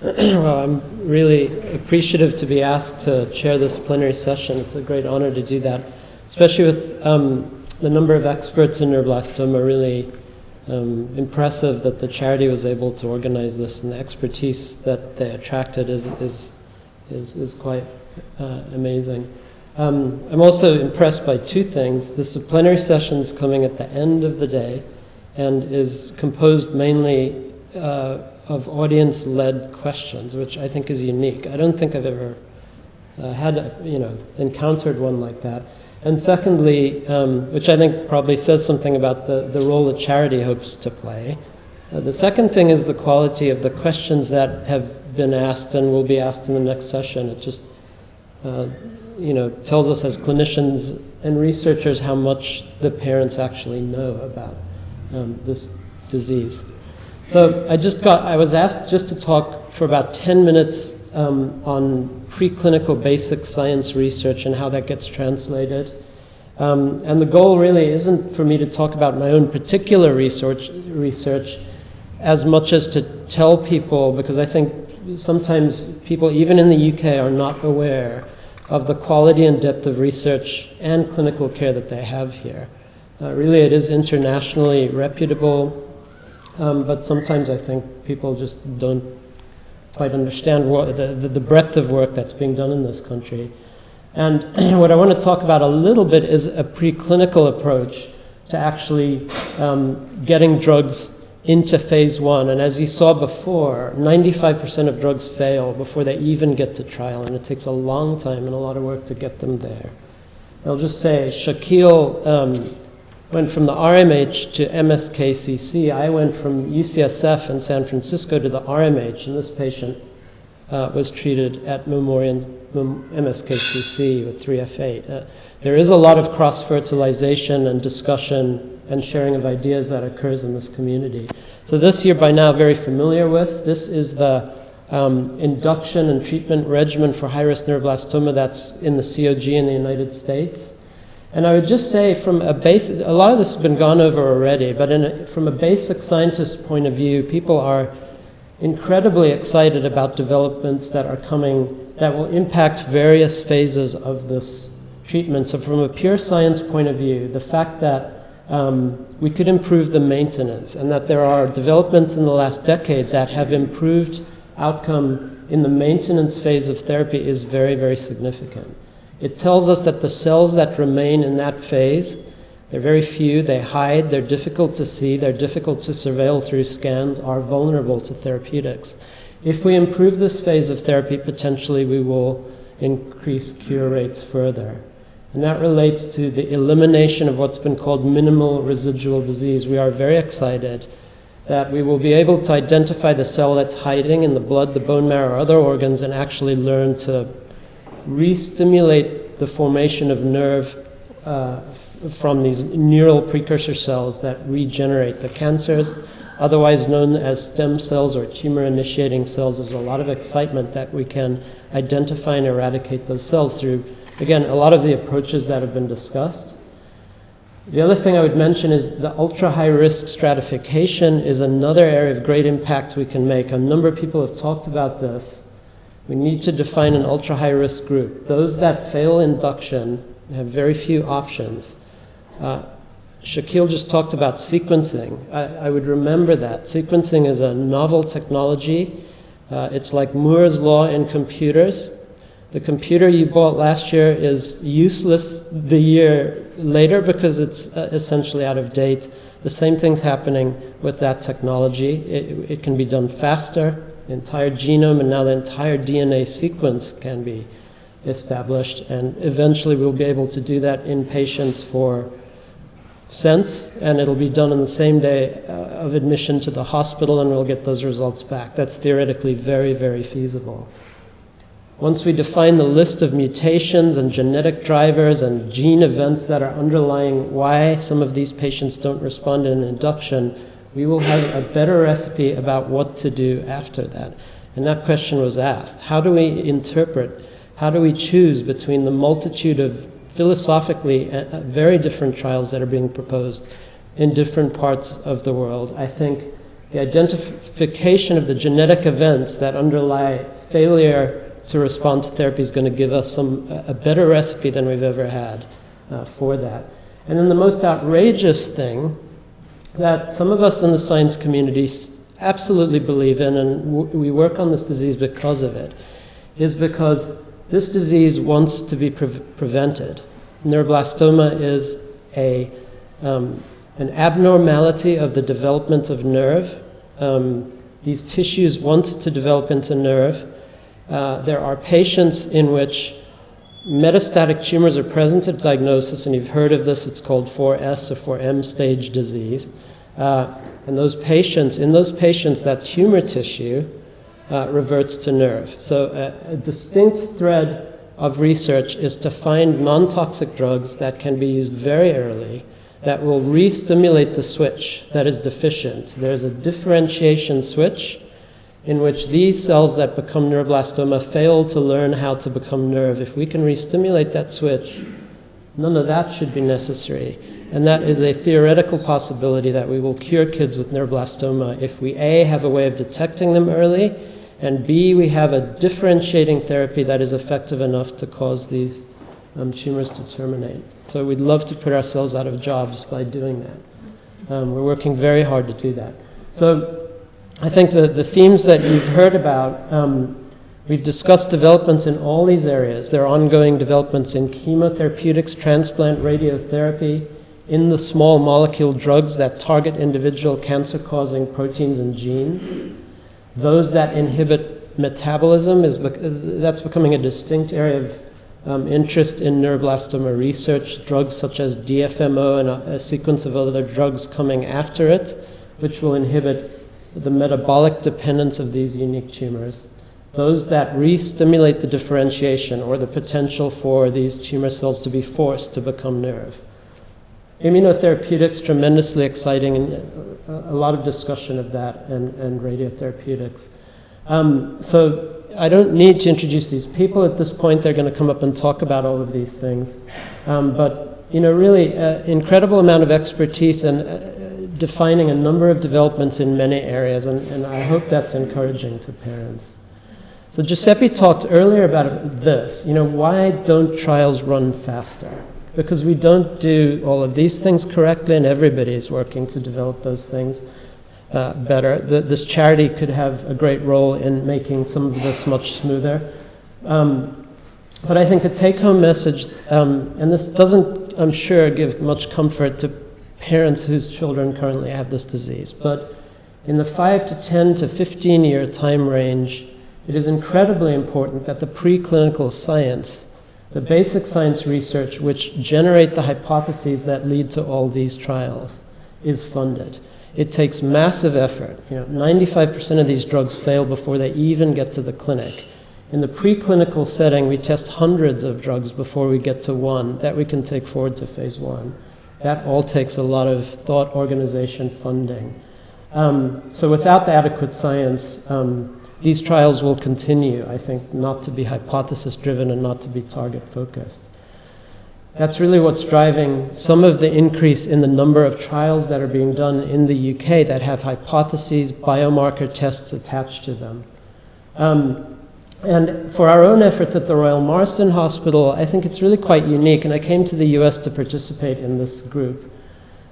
Well, I'm really appreciative to be asked to chair this plenary session. It's a great honor to do that, especially with the number of experts in neuroblastoma. Really impressive that the charity was able to organize this, and the expertise that they attracted is quite amazing. I'm also impressed by two things. This plenary session is coming at the end of the day and is composed mainly of audience-led questions, which I think is unique. I don't think I've ever encountered one like that. And secondly, which I think probably says something about the role that charity hopes to play. The second thing is the quality of the questions that have been asked and will be asked in the next session. It just tells us as clinicians and researchers how much the parents actually know about this disease. So I was asked just to talk for about 10 minutes on preclinical basic science research and how that gets translated. And the goal really isn't for me to talk about my own particular research as much as to tell people, because I think sometimes people, even in the UK, are not aware of the quality and depth of research and clinical care that they have here. Really, it is internationally reputable, but sometimes I think people just don't quite understand the breadth of work that's being done in this country. And what I want to talk about a little bit is a preclinical approach to actually getting drugs into phase 1. And as you saw before, 95% of drugs fail before they even get to trial, and it takes a long time and a lot of work to get them there. I'll just say, Shaquille went from the RMH to MSKCC. I went from UCSF in San Francisco to the RMH, and this patient was treated at Memorial MSKCC with 3F8. There is a lot of cross-fertilization and discussion and sharing of ideas that occurs in this community. So this you're by now very familiar with. This is the induction and treatment regimen for high-risk neuroblastoma that's in the COG in the United States. And I would just say from a lot of this has been gone over already, but from a basic scientist point of view, people are incredibly excited about developments that are coming that will impact various phases of this treatment. So from a pure science point of view, the fact that we could improve the maintenance, and that there are developments in the last decade that have improved outcome in the maintenance phase of therapy is very, very significant. It tells us that the cells that remain in that phase, they're very few, they hide, they're difficult to see, they're difficult to surveil through scans, are vulnerable to therapeutics. If we improve this phase of therapy, potentially we will increase cure rates further. And that relates to the elimination of what's been called minimal residual disease. We are very excited that we will be able to identify the cell that's hiding in the blood, the bone marrow, or other organs, and actually learn to re-stimulate the formation of nerve from these neural precursor cells that regenerate the cancers, otherwise known as stem cells or tumor-initiating cells. There's a lot of excitement that we can identify and eradicate those cells through, again, a lot of the approaches that have been discussed. The other thing I would mention is the ultra-high-risk stratification is another area of great impact we can make. A number of people have talked about this. We need to define an ultra-high-risk group. Those that fail induction have very few options. Shaquille just talked about sequencing. I would remember that. Sequencing is a novel technology. It's like Moore's law in computers. The computer you bought last year is useless the year later because it's essentially out of date. The same thing's happening with that technology. It can be done faster. The entire genome and now the entire DNA sequence can be established, and eventually we'll be able to do that in patients for cents, and it'll be done on the same day of admission to the hospital, and we'll get those results back. That's theoretically very, very feasible. Once we define the list of mutations and genetic drivers and gene events that are underlying why some of these patients don't respond in induction, we will have a better recipe about what to do after that. And that question was asked. How do we interpret, how do we choose between the multitude of philosophically very different trials that are being proposed in different parts of the world? I think the identification of the genetic events that underlie failure to respond to therapy is going to give us a better recipe than we've ever had for that. And then the most outrageous thing that some of us in the science community absolutely believe in, and we work on this disease because of it, is because this disease wants to be prevented. Neuroblastoma is an abnormality of the development of nerve. These tissues want to develop into nerve. There are patients in which metastatic tumors are present at diagnosis, and you've heard of this, it's called 4S or 4M stage disease. And in those patients, that tumor tissue reverts to nerve. So a distinct thread of research is to find non-toxic drugs that can be used very early that will re-stimulate the switch that is deficient. There's a differentiation switch in which these cells that become neuroblastoma fail to learn how to become nerve. If we can re-stimulate that switch, none of that should be necessary. And that is a theoretical possibility that we will cure kids with neuroblastoma if we A, have a way of detecting them early, and B, we have a differentiating therapy that is effective enough to cause these tumors to terminate. So we'd love to put ourselves out of jobs by doing that. We're working very hard to do that. So I think the themes that you've heard about, we've discussed developments in all these areas. There are ongoing developments in chemotherapeutics, transplant, radiotherapy, in the small molecule drugs that target individual cancer-causing proteins and genes. Those that inhibit metabolism, that's becoming a distinct area of interest in neuroblastoma research. Drugs such as DFMO and a sequence of other drugs coming after it, which will inhibit the metabolic dependence of these unique tumors. Those that re-stimulate the differentiation or the potential for these tumor cells to be forced to become nerve. Immunotherapeutics, tremendously exciting, and a lot of discussion of that, and radiotherapeutics. So I don't need to introduce these people at this point. They're going to come up and talk about all of these things. But really, incredible amount of expertise and defining a number of developments in many areas, and I hope that's encouraging to parents. So Giuseppe talked earlier about this. Why don't trials run faster? Because we don't do all of these things correctly, and everybody is working to develop those things better. This charity could have a great role in making some of this much smoother. But I think the take-home message, and this doesn't, I'm sure, give much comfort to parents whose children currently have this disease, but in the 5 to 10 to 15-year time range, it is incredibly important that the preclinical science, the basic science research which generate the hypotheses that lead to all these trials, is funded. It takes massive effort. 95% of these drugs fail before they even get to the clinic. In the preclinical setting, we test hundreds of drugs before we get to one that we can take forward to phase 1. That all takes a lot of thought, organization, funding. So without the adequate science, these trials will continue, I think, not to be hypothesis-driven and not to be target-focused. That's really what's driving some of the increase in the number of trials that are being done in the UK that have hypotheses, biomarker tests attached to them. And for our own efforts at the Royal Marsden Hospital, I think it's really quite unique, and I came to the US to participate in this group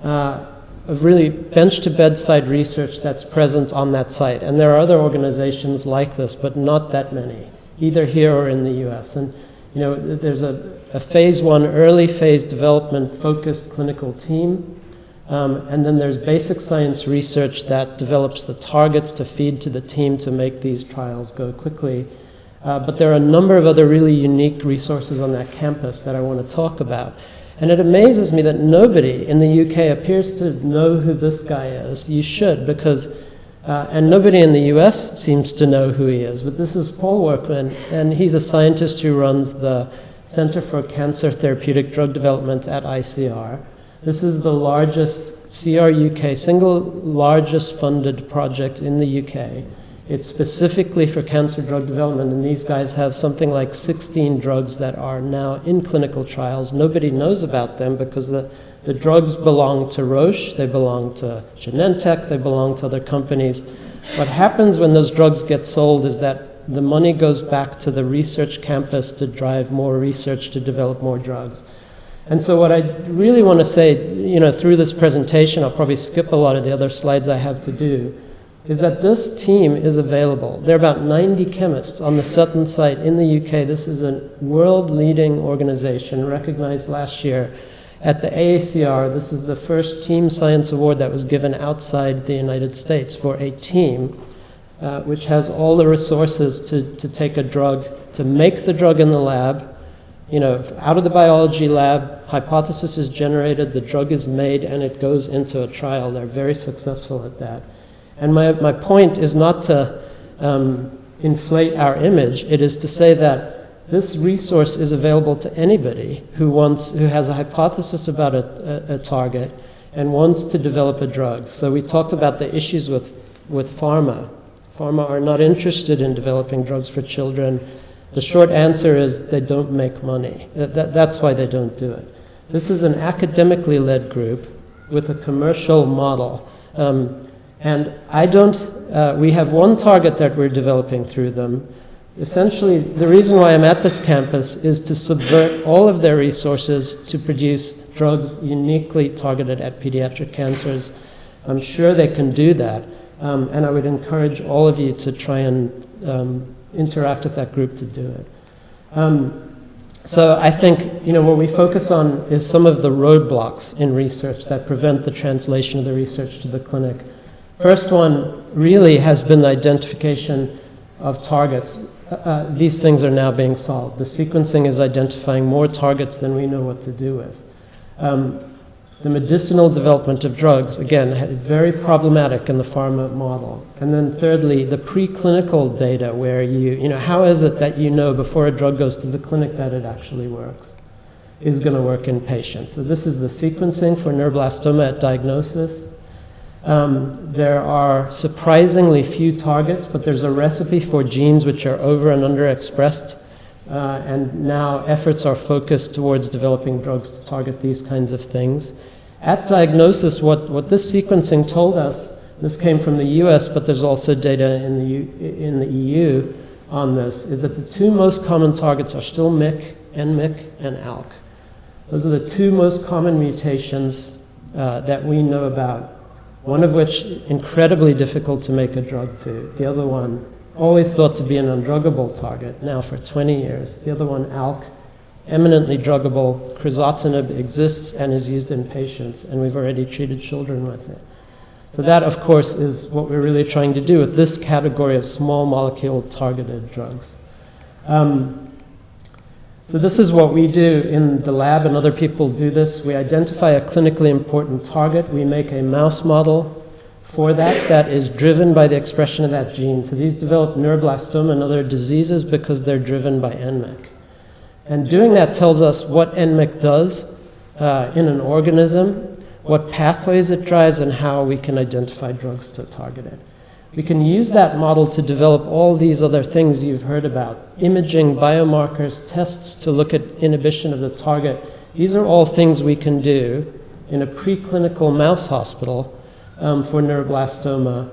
of really bench-to-bedside research that's present on that site. And there are other organizations like this, but not that many, either here or in the US. And there's a phase 1 early phase development focused clinical team, and then there's basic science research that develops the targets to feed to the team to make these trials go quickly. But there are a number of other really unique resources on that campus that I want to talk about. And it amazes me that nobody in the UK appears to know who this guy is. You should, because, and nobody in the US seems to know who he is, but this is Paul Workman, and he's a scientist who runs the Center for Cancer Therapeutic Drug Development at ICR. This is the largest CR-UK, single largest funded project in the UK. It's specifically for cancer drug development, and these guys have something like 16 drugs that are now in clinical trials. Nobody knows about them because the the drugs belong to Roche, they belong to Genentech, they belong to other companies. What happens when those drugs get sold is that the money goes back to the research campus to drive more research to develop more drugs. And so what I really want to say, you know, through this presentation, I'll probably skip a lot of the other slides I have to do, is that this team is available. There are about 90 chemists on the Sutton site in the UK. This is a world-leading organization recognized last year at the AACR. This is the first Team Science Award that was given outside the United States for a team which has all the resources to take a drug, to make the drug in the lab, you know, out of the biology lab, hypothesis is generated, the drug is made, and it goes into a trial. They're very successful at that. And my point is not to inflate our image. It is to say that this resource is available to anybody who has a hypothesis about a target and wants to develop a drug. So we talked about the issues with pharma. Pharma are not interested in developing drugs for children. The short answer is they don't make money. That's why they don't do it. This is an academically led group with a commercial model. And we have one target that we're developing through them. Essentially, the reason why I'm at this campus is to subvert all of their resources to produce drugs uniquely targeted at pediatric cancers. I'm sure they can do that. And I would encourage all of you to try and interact with that group to do it. So I think, you know, what we focus on is some of the roadblocks in research that prevent the translation of the research to the clinic. First one really has been the identification of targets. These things are now being solved. The sequencing is identifying more targets than we know what to do with. The medicinal development of drugs, again, very problematic in the pharma model. And then thirdly, the preclinical data where you know, how is it that you know before a drug goes to the clinic that it actually works, is going to work in patients. So this is the sequencing for neuroblastoma at diagnosis. There are surprisingly few targets, but there's a recipe for genes which are over and underexpressed, and now efforts are focused towards developing drugs to target these kinds of things. At diagnosis, what this sequencing told us, this came from the US, but there's also data in the EU on this, is that the two most common targets are still MYC, NMYC, and ALK. Those are the two most common mutations that we know about. One of which incredibly difficult to make a drug to. The other one, always thought to be an undruggable target, now for 20 years. The other one, ALK, eminently druggable. Crizotinib exists and is used in patients, and we've already treated children with it. So that, of course, is what we're really trying to do with this category of small molecule targeted drugs. So this is what we do in the lab, and other people do this. We identify a clinically important target. We make a mouse model for that is driven by the expression of that gene. So these develop neuroblastoma and other diseases because they're driven by NMYC. And doing that tells us what NMYC does in an organism, what pathways it drives, and how we can identify drugs to target it. We can use that model to develop all these other things you've heard about. Imaging, biomarkers, tests to look at inhibition of the target. These are all things we can do in a preclinical mouse hospital for neuroblastoma,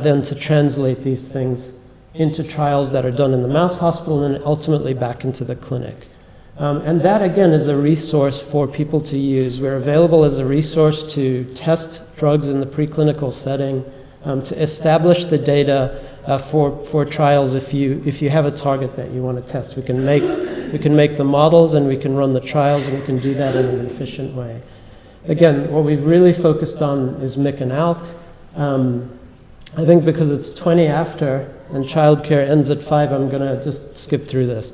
then to translate these things into trials that are done in the mouse hospital and then ultimately back into the clinic. And that, again, is a resource for people to use. We're available as a resource to test drugs in the preclinical setting, to establish the data for trials. If you have a target that you want to test, we can make the models and we can run the trials, and we can do that in an efficient way. Again, what we've really focused on is MYC and ALK. I think because it's 20 after and childcare ends at 5, I'm going to just skip through this.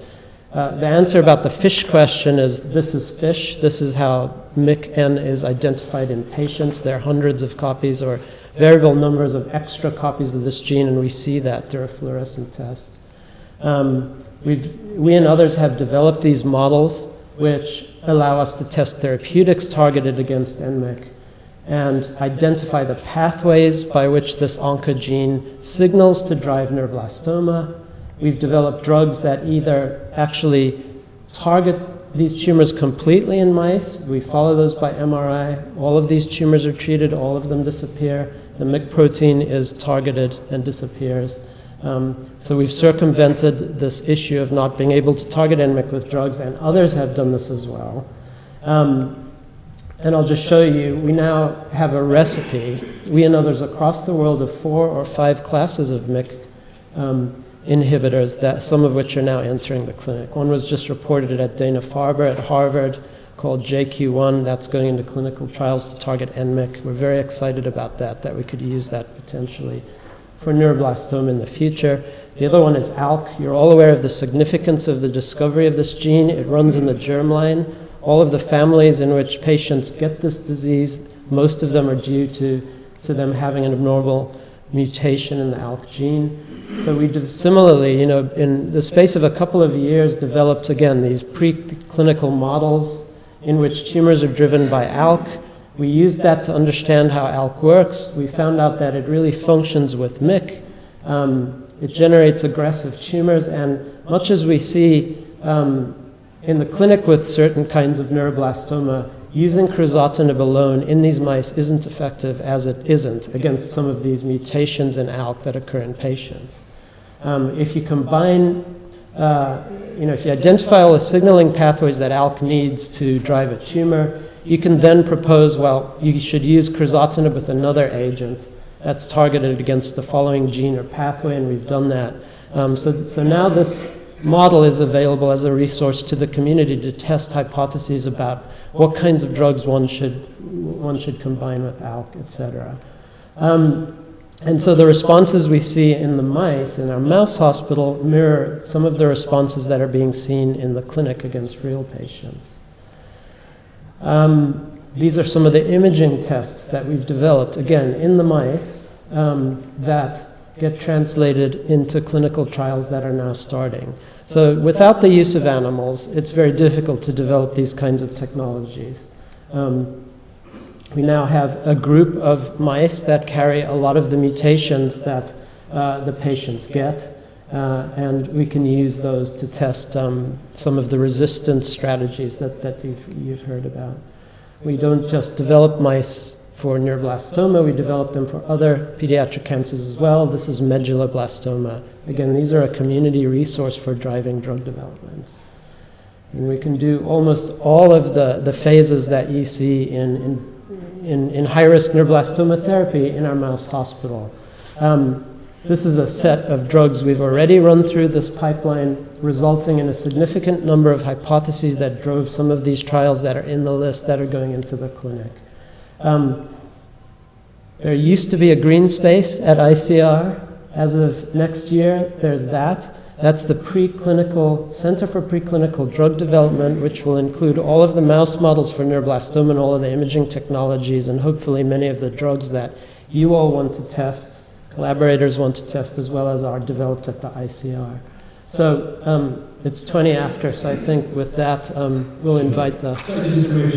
The answer about the FISH question is this is FISH. This is how MYC-N is identified in patients. There are hundreds of copies or variable numbers of extra copies of this gene, and we see that through a fluorescent test. We and others have developed these models which allow us to test therapeutics targeted against NMYC and identify the pathways by which this oncogene signals to drive neuroblastoma. We've developed drugs that either actually target these tumors completely in mice. We follow those by MRI. All of these tumors are treated, all of them disappear. The MYC protein is targeted and disappears. So we've circumvented this issue of not being able to target NMYC with drugs, and others have done this as well. And I'll just show you, we now have a recipe, we and others across the world, of 4 or 5 classes of MYC inhibitors, that some of which are now entering the clinic. One was just reported at Dana-Farber at Harvard called JQ1. That's going into clinical trials to target NMYC. We're very excited about that we could use that potentially for neuroblastoma in the future. The other one is ALK. You're all aware of the significance of the discovery of this gene. It runs in the germline. All of the families in which patients get this disease, most of them are due to them having an abnormal mutation in the ALK gene. So we similarly, in the space of a couple of years, developed, again, these preclinical models in which tumors are driven by ALK. We used that to understand how ALK works. We found out that it really functions with MYC. It generates aggressive tumors, and much as we see in the clinic with certain kinds of neuroblastoma, using crizotinib alone in these mice isn't effective, as it isn't against some of these mutations in ALK that occur in patients. If you combine, if you identify all the signaling pathways that ALK needs to drive a tumor, you can then propose, well, you should use crizotinib with another agent that's targeted against the following gene or pathway, and we've done that. So now this model is available as a resource to the community to test hypotheses about what kinds of drugs one should combine with ALK, etc. And so the responses we see in the mice in our mouse hospital mirror some of the responses that are being seen in the clinic against real patients. These are some of the imaging tests that we've developed, again, in the mice, that get translated into clinical trials that are now starting. So without the use of animals, it's very difficult to develop these kinds of technologies. We now have a group of mice that carry a lot of the mutations that the patients get, and we can use those to test some of the resistance strategies that you've heard about. We don't just develop mice for neuroblastoma, we develop them for other pediatric cancers as well. This is medulloblastoma. Again, these are a community resource for driving drug development. And we can do almost all of the phases that you see in high-risk neuroblastoma therapy in our mouse hospital. This is a set of drugs we've already run through this pipeline, resulting in a significant number of hypotheses that drove some of these trials that are in the list that are going into the clinic. There used to be a green space at ICR. As of next year, there's that. That's the Center for Preclinical Drug Development, which will include all of the mouse models for neuroblastoma and all of the imaging technologies, and hopefully many of the drugs that you all want to test, collaborators want to test, as well as are developed at the ICR. So it's 20 after, so I think with that, we'll invite the